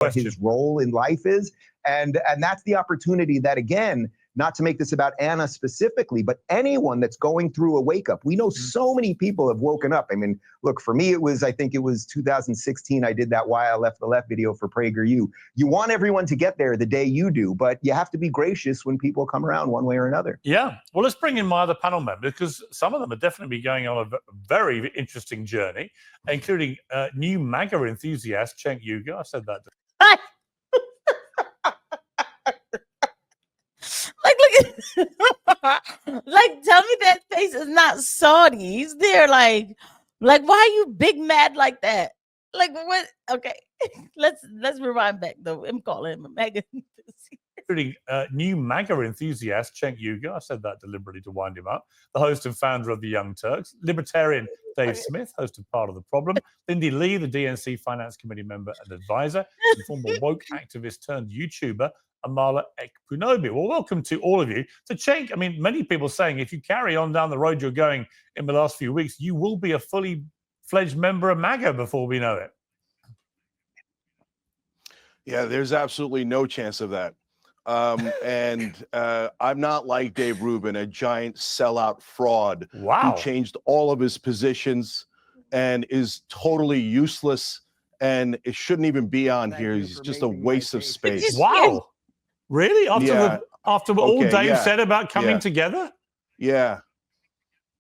what his role in life is. And that's the opportunity that, again, not to make this about Anna specifically, but anyone that's going through a wake up. We know so many people have woken up. I mean, look, for me, I think it was 2016. I did that Why I Left the Left video for PragerU. You want everyone to get there the day you do, but you have to be gracious when people come around one way or another. Yeah. Well, let's bring in my other panel members, because some of them are definitely going on a very interesting journey, including new MAGA enthusiast, Cenk Uygur. I said that. Like, look at, like, tell me that face is not Saudi. He's there, like, why are you big mad like that? Like, what? Okay, let's rewind back though. I'm calling him a MAGA enthusiast. Including new MAGA enthusiast, Cenk Uygur. I said that deliberately to wind him up. The host and founder of the Young Turks. Libertarian Dave Smith, host of Part of the Problem. Lindy Lee, the DNC Finance Committee member and advisor. And former woke activist turned YouTuber, Amala Ekpunobi. Well, welcome to all of you. So, Cenk, I mean, many people saying if you carry on down the road you're going in the last few weeks, you will be a fully fledged member of MAGA before we know it. Yeah, there's absolutely no chance of that. I'm not like Dave Rubin, a giant sellout fraud who changed all of his positions and is totally useless, and it shouldn't even be on here. He's just a waste of space. Wow. Really? After what all Dave said about coming together? Yeah.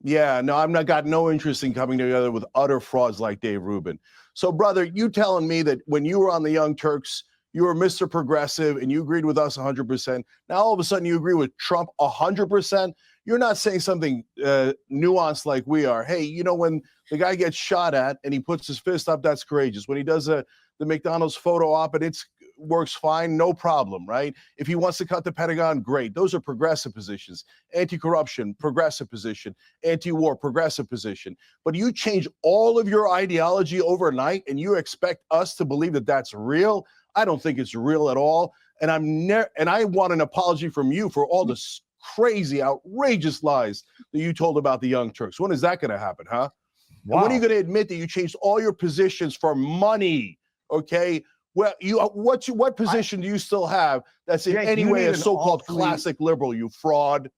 Yeah, no, got no interest in coming together with utter frauds like Dave Rubin. So, brother, you telling me that when you were on the Young Turks, you were Mr. Progressive and you agreed with us 100%. Now, all of a sudden, you agree with Trump 100%. You're not saying something nuanced like we are. Hey, you know, when the guy gets shot at and he puts his fist up, that's courageous. When he does the McDonald's photo op and it works fine, no problem, right? If he wants to cut the Pentagon, great. Those are progressive positions. Anti-corruption, progressive position. Anti-war, progressive position. But you change all of your ideology overnight and you expect us to believe that that's real? I don't think it's real at all. And I want an apology from you for all the crazy, outrageous lies that you told about the Young Turks. When is that going to happen, huh? Wow. And when are you going to admit that you changed all your positions for money? Okay. Well, what position do you still have that's in any way a so-called classic liberal, you fraud?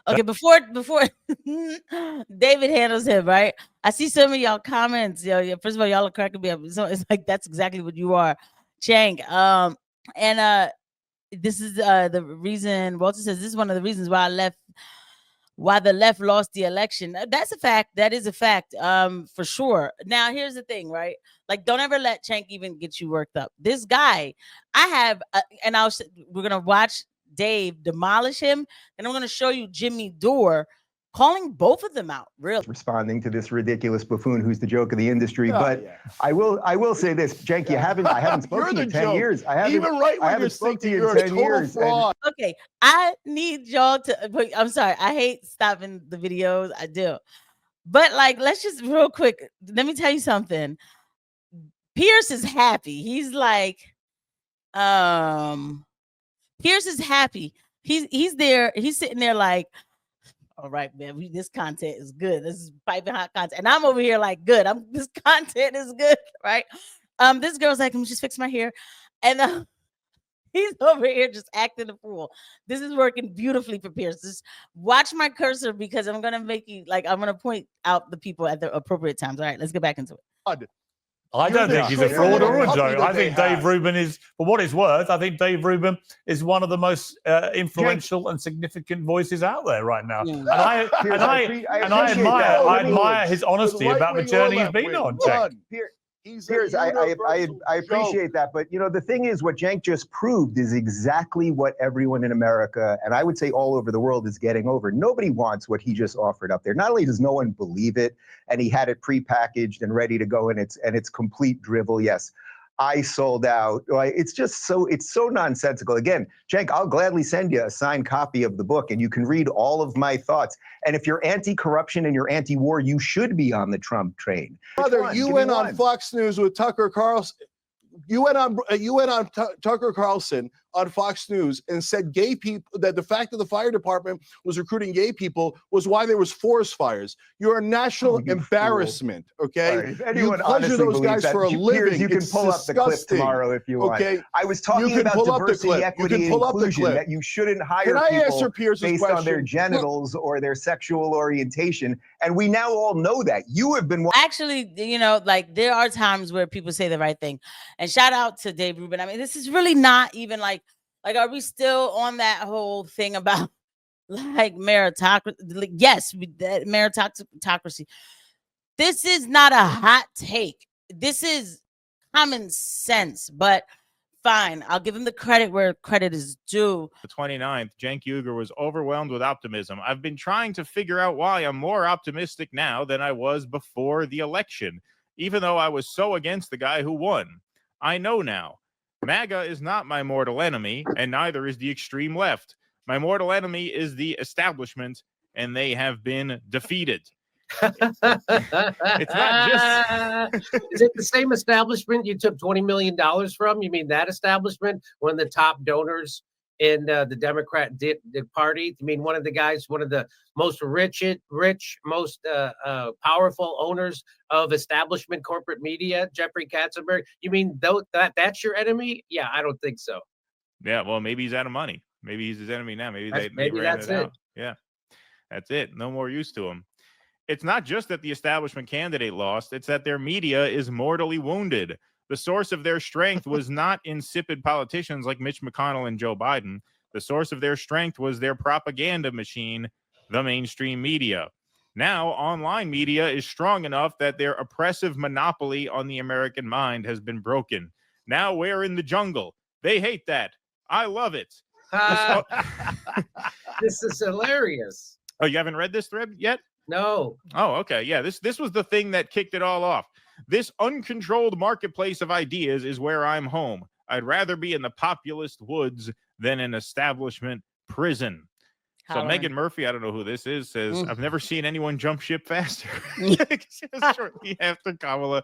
Okay, before David handles him, right? I see some of y'all comments. First of all, y'all are cracking me up. So it's like that's exactly what you are, Cenk. This is the reason. Walter says this is one of the reasons why the left lost the election. That's a fact. That is a fact, for sure. Now, here's the thing, right? Like, don't ever let Cenk even get you worked up. This guy, I have, we're gonna watch Dave demolish him, and I'm gonna show you Jimmy Dore calling both of them out. Really responding to this ridiculous buffoon who's the joke of the industry. I will say this, Cenk, I haven't spoken to you in 10 years. I haven't spoken to you in 10 years. Okay, I need y'all to. I'm sorry, I hate stopping the videos. I do, but like, let's just real quick. Let me tell you something. Pierce is happy. He's like, Pierce is happy. He's there. He's sitting there like, all right, man, this content is good. This is piping hot content. And I'm over here like, good. This content is good, right? This girl's like, I'm just fix my hair. And he's over here just acting a fool. This is working beautifully for Pierce. Just watch my cursor because I'm going to make you, like, I'm going to point out the people at the appropriate times. All right, let's get back into it. I don't think he's a fraud or a joke. I think Dave Rubin is, for what it's worth, I think Dave Rubin is one of the most influential and significant voices out there right now. And I admire his honesty about the journey he's been on, Cenk. Piers, I appreciate that, but the thing is, what Cenk just proved is exactly what everyone in America, and I would say all over the world, is getting over. Nobody wants what he just offered up there. Not only does no one believe it, and he had it prepackaged and ready to go, and it's complete drivel. Yes, I sold out. It's just it's so nonsensical. Again, Cenk, I'll gladly send you a signed copy of the book, and you can read all of my thoughts. And if you're anti-corruption and you're anti-war, you should be on the Trump train. Brother, you went on Fox News with Tucker Carlson. You went on Tucker Carlson on Fox News and said gay people, that the fact that the fire department was recruiting gay people was why there was forest fires. You're a national embarrassment, okay? Right. If anyone You pleasure honestly those guys believes for a that, living. you can It's pull up the clip disgusting. tomorrow if you want. Okay? I was talking can about pull up the diversity, clip. You equity, can and pull up the inclusion, clip. that you shouldn't hire Can I people answer Pierce's based on their question? genitals or their sexual orientation. And we now all know that. You have been Actually, you know, like there are times where people say the right thing. And shout out to Dave Rubin. I mean, this is really not even like are we still on that whole thing about like meritocracy? Yes, that meritocracy. This is not a hot take. This is common sense, but fine. I'll give him the credit where credit is due. The 29th, Cenk Uygur was overwhelmed with optimism. I've been trying to figure out why I'm more optimistic now than I was before the election, even though I was so against the guy who won. I know now. MAGA is not my mortal enemy, and neither is the extreme left. My mortal enemy is the establishment, and they have been defeated. It's not just... Is it the same establishment you took $20 million from? You mean that establishment? One of the top donors in the Democrat Party? You mean one of the guys, one of the most rich, most powerful owners of establishment corporate media, Jeffrey Katzenberg? You mean that's your enemy? Yeah, I don't think so. Yeah, well, maybe he's out of money. Maybe he's his enemy now. Maybe they ran that's it out. Yeah, that's it. No more use to him. It's not just that the establishment candidate lost, it's that their media is mortally wounded. The source of their strength was not insipid politicians like Mitch McConnell and Joe Biden. The source of their strength was their propaganda machine, the mainstream media. Now, online media is strong enough that their oppressive monopoly on the American mind has been broken. Now we're in the jungle. They hate that. I love it. This is hilarious. Oh, you haven't read this thread yet? No. Oh, okay. Yeah, this was the thing that kicked it all off. This uncontrolled marketplace of ideas is where I'm home. I'd rather be in the populist woods than an establishment prison. So Megan Murphy, I don't know who this is, says, I've never seen anyone jump ship faster. Shortly after Kamala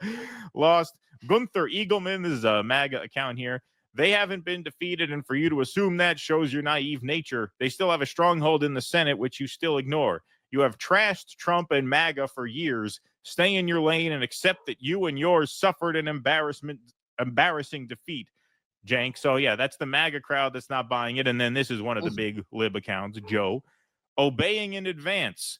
lost. Gunther Eagleman, this is a MAGA account here. They haven't been defeated, and for you to assume that shows your naive nature. They still have a stronghold in the Senate, which you still ignore. You have trashed Trump and MAGA for years. Stay in your lane and accept that you and yours suffered an embarrassing defeat, Cenk. So, yeah, that's the MAGA crowd that's not buying it. And then this is one of the big lib accounts, Joe. Obeying in advance.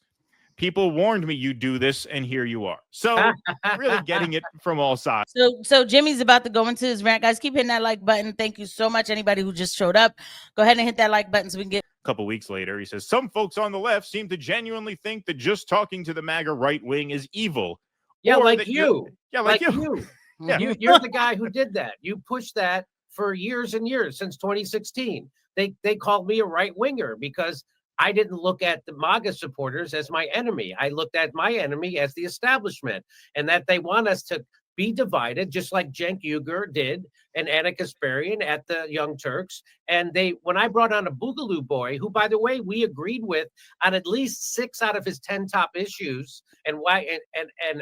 People warned me you'd do this, and here you are. So, really getting it from all sides. So Jimmy's about to go into his rant. Guys, keep hitting that like button. Thank you so much. Anybody who just showed up, go ahead and hit that like button so we can get... A couple weeks later, he says, some folks on the left seem to genuinely think that just talking to the MAGA right wing is evil. Yeah, like you. Yeah, like you. Yeah. You're the guy who did that. You pushed that for years and years, since 2016. They called me a right winger because I didn't look at the MAGA supporters as my enemy. I looked at my enemy as the establishment, and that they want us to be divided, just like Cenk Uygur did and Anna Kasparian at the Young Turks. And when I brought on a Boogaloo Boy, who, by the way, we agreed with on at least 6 out of his 10 top issues. And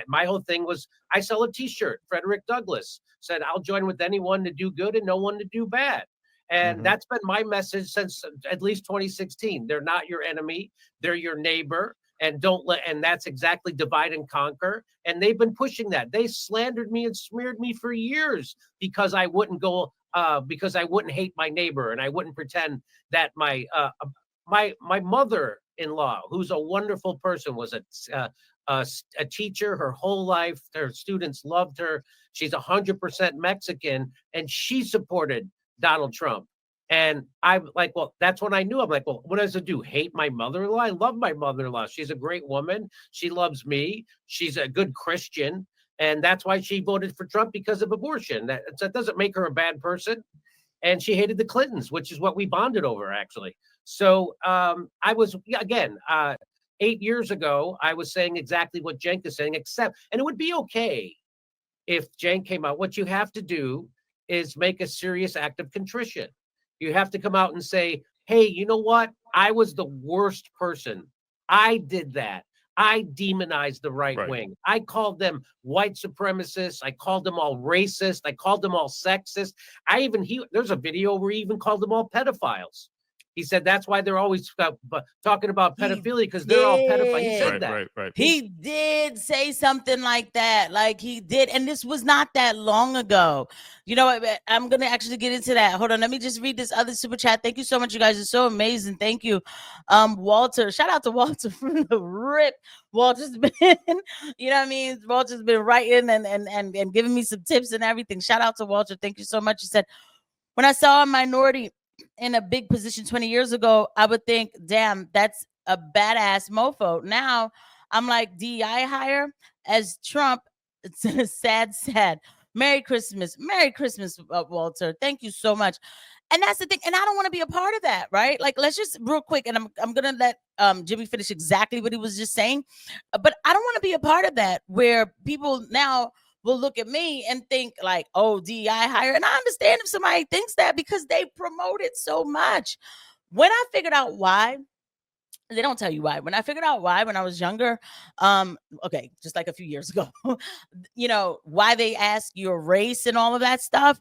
my whole thing was, I sell a T-shirt. Frederick Douglass said, I'll join with anyone to do good and no one to do bad. And that's been my message since at least 2016. They're not your enemy. They're your neighbor. And that's exactly divide and conquer. And they've been pushing that. They slandered me and smeared me for years because I wouldn't because I wouldn't hate my neighbor, and I wouldn't pretend that my mother-in-law, who's a wonderful person, was a teacher her whole life. Her students loved her. She's 100% Mexican, and she supported Donald Trump. And I'm like, well, that's when I knew. I'm like, well, what does it do? Hate my mother-in-law? I love my mother-in-law. She's a great woman. She loves me. She's a good Christian. And that's why she voted for Trump, because of abortion. That doesn't make her a bad person. And she hated the Clintons, which is what we bonded over, actually. So I was, again, 8 years ago, I was saying exactly what Cenk is saying, and it would be okay if Cenk came out. What you have to do is make a serious act of contrition. You have to come out and say, hey, you know what? I was the worst person. I did that. I demonized the right wing. I called them white supremacists. I called them all racist. I called them all sexist. There's a video where he even called them all pedophiles. He said that's why they're always talking about pedophilia, because they're all pedophiles. He said that. Right. He did say something like that. Like he did. And this was not that long ago. You know what? I'm going to actually get into that. Hold on. Let me just read this other super chat. Thank you so much. You guys are so amazing. Thank you. Walter. Shout out to Walter from the rip. Walter's been, you know what I mean? Walter's been writing and giving me some tips and everything. Shout out to Walter. Thank you so much. He said, when I saw a minority in a big position 20 years ago, I would think, damn, that's a badass mofo. Now I'm like, DEI hire as Trump. It's sad. Merry Christmas, Walter. Thank you so much. And that's the thing. And I don't want to be a part of that, right? Like, let's just real quick, and I'm gonna let Jimmy finish exactly what he was just saying. But I don't want to be a part of that where people now will look at me and think like, oh, DEI hire. And I understand if somebody thinks that because they promote it so much. When I figured out why, they don't tell you why. When I figured out why when I was younger, okay, just like a few years ago, you know, why they ask your race and all of that stuff.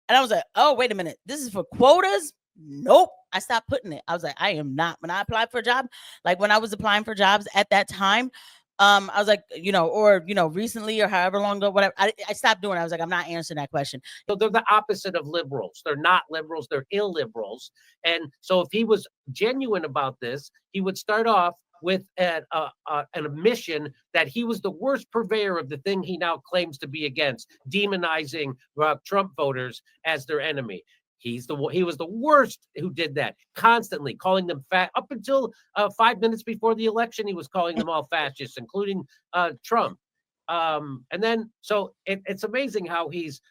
And I was like, oh, wait a minute. This is for quotas? Nope. I stopped putting it. I was like, I am not. When I applied for a job, like when I was applying for jobs at that time, I was like, you know, or, you know, recently or however long ago, whatever, I stopped doing it. I was like, I'm not answering that question. So they're the opposite of liberals. They're not liberals. They're illiberals. And so if he was genuine about this, he would start off with an admission that he was the worst purveyor of the thing he now claims to be against, demonizing Trump voters as their enemy. He was the worst who did that, constantly calling them fat. Up until 5 minutes before the election, he was calling them all fascists, including Trump. And then, so it's amazing how he's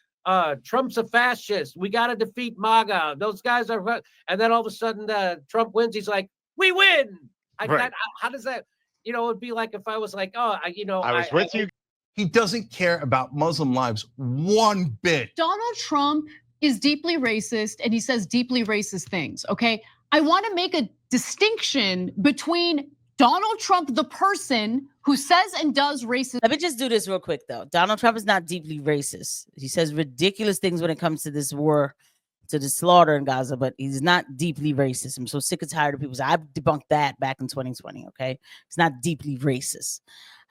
Trump's a fascist. We got to defeat MAGA. Those guys are. And then all of a sudden, Trump wins. He's like, we win. How does that? You know, it'd be like if I was like, oh, I was with you. He doesn't care about Muslim lives one bit. Donald Trump is deeply racist and he says deeply racist things, okay? I want to make a distinction between Donald Trump, the person who says and does racist. Let me just do this real quick, though. Donald Trump is not deeply racist. He says ridiculous things when it comes to this war, to the slaughter in Gaza, but he's not deeply racist. I'm so sick and tired of people saying, I've debunked that back in 2020, okay? It's not deeply racist.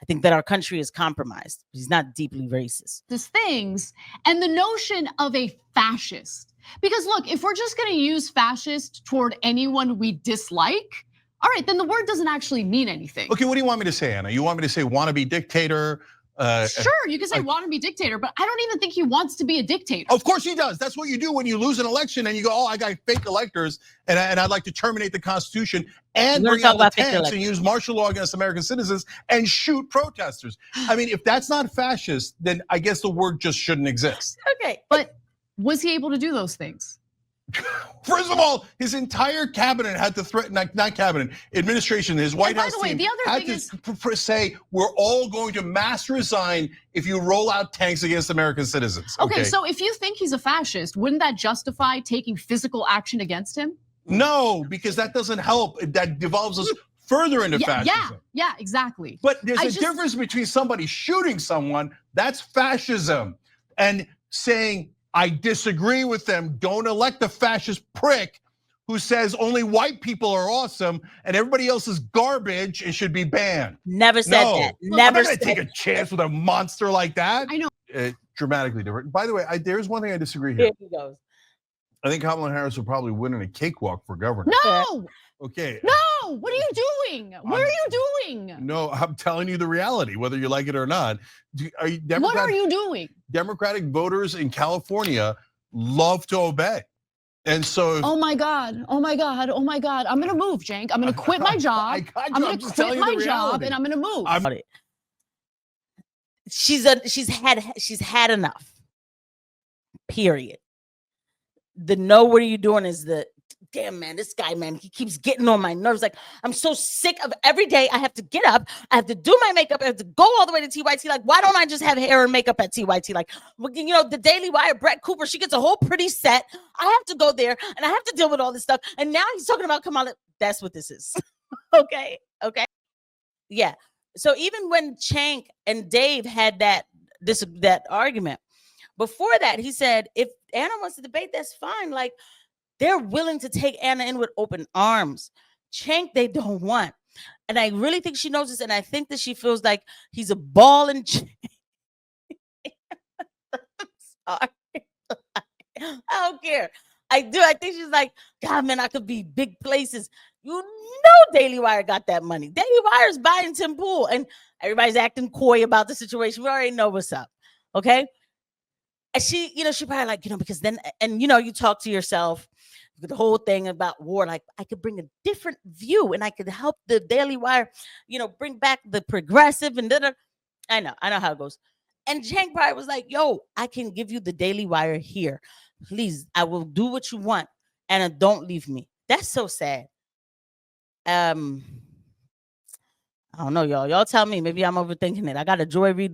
I think that our country is compromised. He's not deeply racist. Things and the notion of a fascist. Because look, if we're just going to use fascist toward anyone we dislike, all right, then the word doesn't actually mean anything. Okay, what do you want me to say, Anna? You want me to say wannabe dictator? Sure, you can say wannabe dictator, but I don't even think he wants to be a dictator. Of course he does. That's what you do when you lose an election and you go, oh, I got fake electors and I'd like to terminate the Constitution and bring out the tanks and use martial law against American citizens and shoot protesters. I mean, if that's not fascist, then I guess the word just shouldn't exist. Okay, but was he able to do those things? First of all, his entire cabinet had to threaten, not cabinet, administration, his White House team had to say, we're all going to mass resign if you roll out tanks against American citizens. Okay, so if you think he's a fascist, wouldn't that justify taking physical action against him? No, because that doesn't help. That devolves us further into fascism. Yeah, exactly. But there's a difference between somebody shooting someone, that's fascism, and saying, I disagree with them. Don't elect a fascist prick who says only white people are awesome and everybody else is garbage and should be banned. Never said that. Never. I'm not gonna take a chance with a monster like that. I know. Dramatically different. By the way, there's one thing I disagree here. Here he goes. I think Kamala Harris will probably win in a cakewalk for governor. No. Okay. No. What are you doing? What are you doing? No, I'm telling you the reality, whether you like it or not. What are you doing? Democratic voters in California love to obey. And so, oh my God, I'm gonna move, Cenk. I'm gonna quit my job. I'm gonna quit my job and I'm gonna move. She's had enough. Period. The know what are you doing is the damn man, this guy, man, he keeps getting on my nerves. Like, I'm so sick of every day I have to get up, I have to do my makeup, I have to go all the way to TYT. Like, why don't I just have hair and makeup at TYT? Like, you know, the Daily Wire, Brett Cooper, she gets a whole pretty set. I have to go there and I have to deal with all this stuff. And now he's talking about Kamala. That's what this is. Okay. Yeah. So even when Cenk and Dave had that argument, before that, he said, if Anna wants to debate, that's fine. Like, they're willing to take Anna in with open arms. Cenk, they don't want. And I really think she knows this. And I think that she feels like he's a ball and chain. Sorry. I don't care. I do. I think she's like, God, man, I could be big places. You know, Daily Wire got that money. Daily Wire's buying Tim Pool, and everybody's acting coy about the situation. We already know what's up. Okay. And she, she probably like, because then, and you talk to yourself, the whole thing about war, like, I could bring a different view and I could help the Daily Wire, bring back the progressive and I know how it goes. And Cenk probably was like, yo, I can give you the Daily Wire here. Please, I will do what you want. And don't leave me. That's so sad. I don't know, y'all. Y'all tell me. Maybe I'm overthinking it. I got to joy read